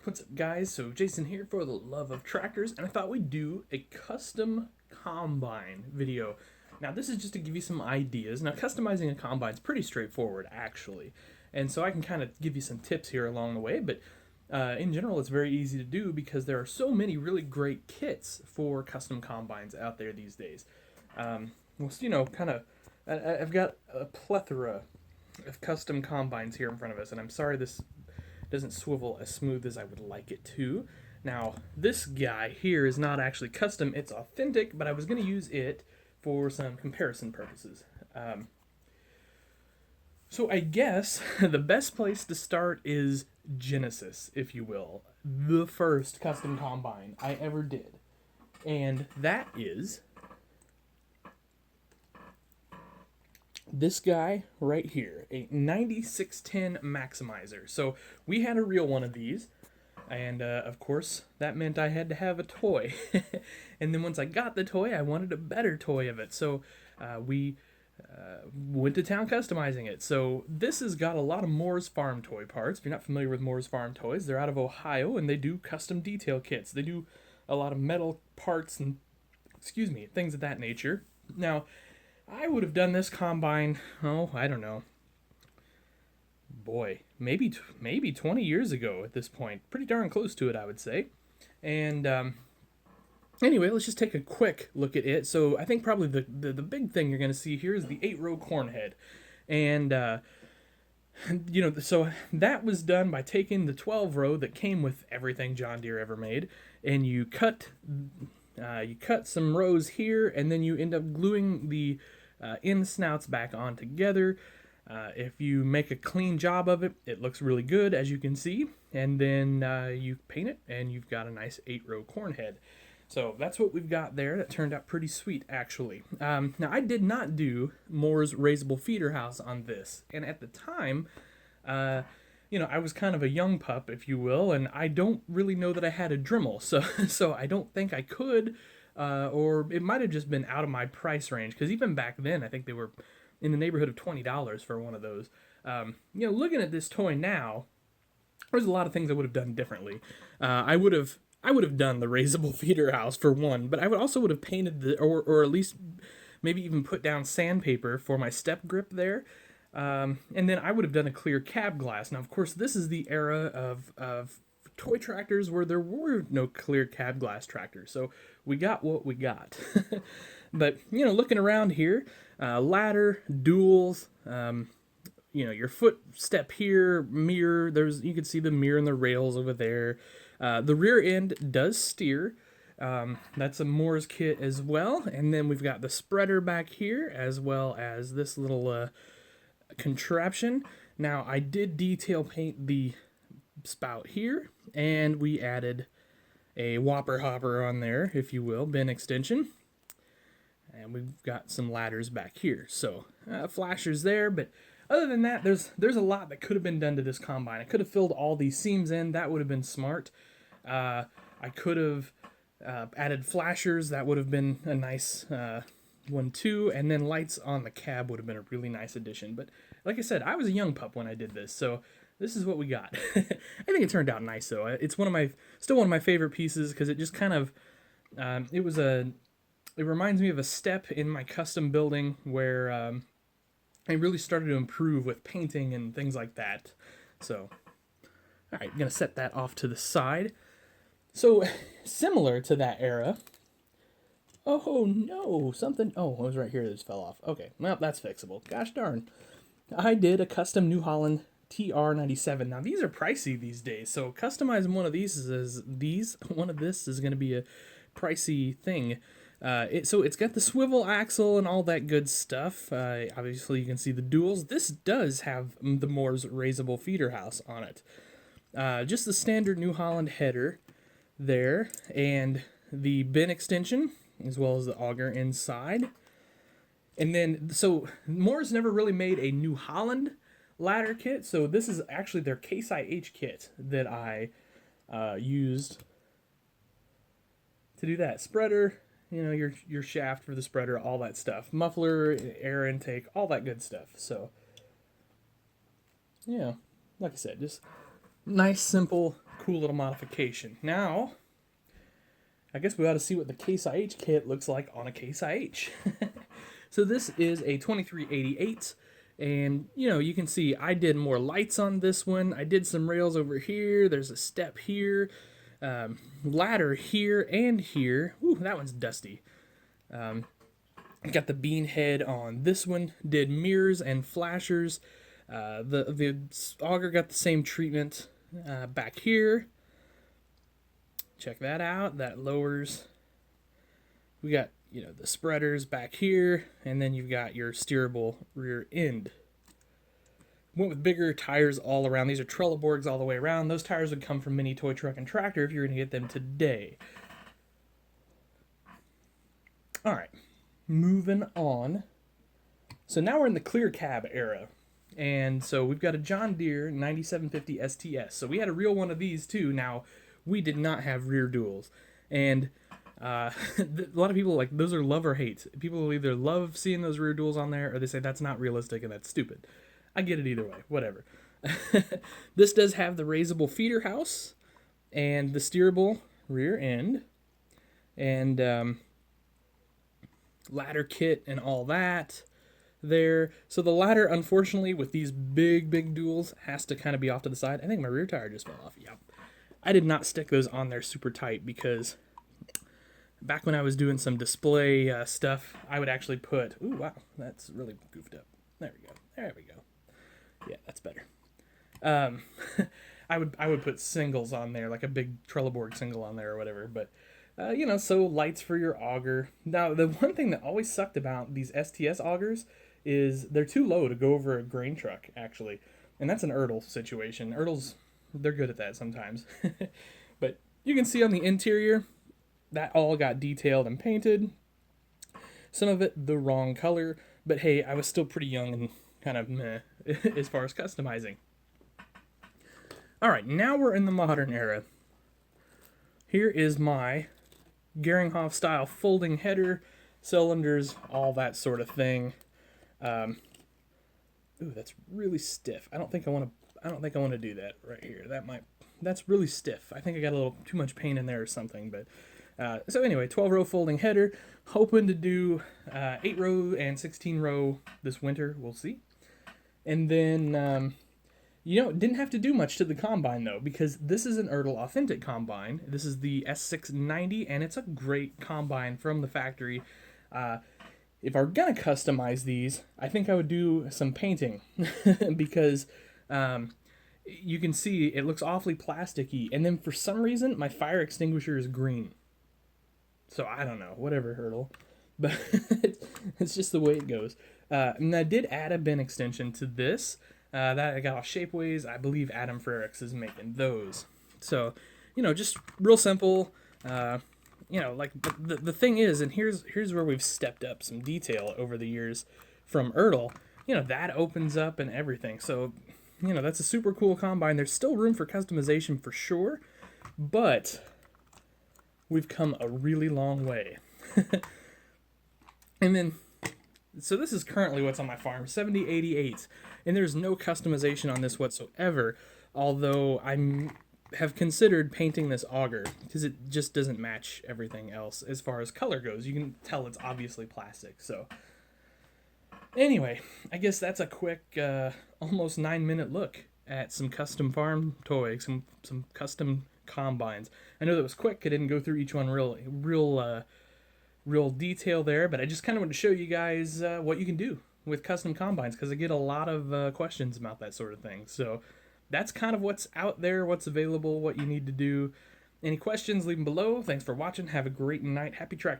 What's up, guys? So Jason here for the love of tractors, and I thought we'd do a custom combine video. Now this is just to give you some ideas. Now customizing a combine is pretty straightforward actually, and so I can kind of give you some tips here along the way, but in general it's very easy to do because there are so many really great kits for custom combines out there these days. Well, kind of, I've got a plethora of custom combines here in front of us, and I'm sorry this doesn't swivel as smooth as I would like it to. Now, this guy here is not actually custom, it's authentic, but I was going to use it for some comparison purposes. So I guess the best place to start is Genesis, if you will. The first custom combine I ever did. And that is this guy right here, a 9610 Maximizer. So we had a real one of these, and of course that meant I had to have a toy. And then once I got the toy, I wanted a better toy of it. So we went to town customizing it. So this has got a lot of Moore's Farm toy parts. If you're not familiar with Moore's Farm toys, they're out of Ohio, and they do custom detail kits. They do a lot of metal parts and, things of that nature. Now, I would have done this combine, I don't know. Boy, maybe 20 years ago at this point. Pretty darn close to it, I would say. And anyway, let's just take a quick look at it. So I think probably the big thing you're going to see here is the 8-row corn head. And, so that was done by taking the 12-row that came with everything John Deere ever made, and you cut some rows here, and then you end up gluing the end snouts back on together. If you make a clean job of it, it looks really good, as you can see. And then you paint it, and you've got a nice 8-row corn head. So that's what we've got there. That turned out pretty sweet, actually. Now, I did not do Moore's raisable feeder house on this. And at the time, I was kind of a young pup, if you will, and I don't really know that I had a Dremel. So I don't think I could. Or it might have just been out of my price range, because even back then I think they were in the neighborhood of $20 for one of those. Looking at this toy now, there's a lot of things I would have done differently. I would have done the raisable feeder house for one, but I would have painted or at least maybe even put down sandpaper for my step grip there. And then I would have done a clear cab glass. Now, of course, this is the era of toy tractors where there were no clear cab glass tractors, so we got what we got. But looking around here, ladder, duals, your footstep here, mirror. You can see the mirror and the rails over there. The rear end does steer. That's a Moore's kit as well, and then we've got the spreader back here as well as this little contraption. Now, I did detail paint the spout here, and we added a whopper hopper on there, if you will, bin extension, and we've got some ladders back here. So flashers there, but other than that, there's a lot that could have been done to this combine. I could have filled all these seams in. That would have been smart. I could have added flashers. That would have been a nice one too, and then lights on the cab would have been a really nice addition. But like I said, I was a young pup when I did this, so this is what we got. I think it turned out nice, though. It's still one of my favorite pieces, because it just kind of, it reminds me of a step in my custom building where I really started to improve with painting and things like that. So, all right, I'm gonna set that off to the side. So, similar to that era. Oh no, something. Oh, it was right here that just fell off. Okay, well, that's fixable. Gosh darn. I did a custom New Holland TR97. Now, these are pricey these days, so customizing one of these is going to be a pricey thing. So it's got the swivel axle and all that good stuff. Obviously, you can see the duals. This does have the Moore's raisable feeder house on it. Just the standard New Holland header there, and the bin extension, as well as the auger inside. And then, so Moore's never really made a New Holland ladder kit, so this is actually their Case IH kit that I used to do that. Spreader, your shaft for the spreader, all that stuff. Muffler, air intake, all that good stuff. So, yeah, like I said, just nice, simple cool little modification. Now, I guess we ought to see what the Case IH kit looks like on a Case IH. So this is a 2388, and you can see I did more lights on this one. I did some rails over here. There's a step here, ladder here and here. Ooh, that one's dusty. Got the bean head on this one. Did mirrors and flashers. The auger got the same treatment back here. Check that out. That lowers. We got the spreaders back here, and then you've got your steerable rear end. Went with bigger tires all around. These are Trelleborgs all the way around. Those tires would come from Mini Toy Truck and Tractor if you were going to get them today. All right, moving on. So now we're in the clear cab era. And so we've got a John Deere 9750 STS. So we had a real one of these too. Now, we did not have rear duals. And a lot of people, like, those are love or hate. People will either love seeing those rear duals on there, or they say that's not realistic and that's stupid. I get it either way, whatever. This does have the raisable feeder house and the steerable rear end and ladder kit and all that there. So the ladder, unfortunately, with these big duals, has to kind of be off to the side. I think my rear tire just fell off. Yep. I did not stick those on there super tight because back when I was doing some display stuff, I would actually put... Ooh, wow, that's really goofed up. There we go. There we go. Yeah, that's better. I would put singles on there, like a big Trelleborg single on there or whatever. But, so lights for your auger. Now, the one thing that always sucked about these STS augers is they're too low to go over a grain truck, actually. And that's an Ertl situation. Ertls, they're good at that sometimes. But you can see on the interior, that all got detailed and painted. Some of it the wrong color, but hey, I was still pretty young and kind of meh as far as customizing. Alright, now we're in the modern era. Here is my Geringhoff style folding header, cylinders, all that sort of thing. Ooh, that's really stiff. I don't think I want to do that right here. That's really stiff. I think I got a little too much paint in there or something, but so anyway, 12-row folding header. Hoping to do 8-row and 16-row this winter. We'll see. And then, didn't have to do much to the combine, though, because this is an Ertl Authentic combine. This is the S690, and it's a great combine from the factory. If I were going to customize these, I think I would do some painting because you can see it looks awfully plasticky. And then for some reason, my fire extinguisher is green. So I don't know, whatever, Ertl. But it's just the way it goes. And I did add a bin extension to this. That I got off Shapeways. I believe Adam Frericks is making those. So, just real simple. Like the thing is, and here's where we've stepped up some detail over the years from Ertl. That opens up and everything. So, that's a super cool combine. There's still room for customization for sure, but we've come a really long way. And then, so this is currently what's on my farm, 7088, and there's no customization on this whatsoever, although I have considered painting this auger, because it just doesn't match everything else as far as color goes. You can tell it's obviously plastic, so... Anyway, I guess that's a quick, almost 9-minute look at some custom farm toys, some custom combines. I know that was quick. I didn't go through each one real detail there, but I just kind of wanted to show you guys what you can do with custom combines, because I get a lot of questions about that sort of thing. So that's kind of what's out there, what's available, what you need to do. Any questions, leave them below. Thanks for watching. Have a great night. Happy tractor.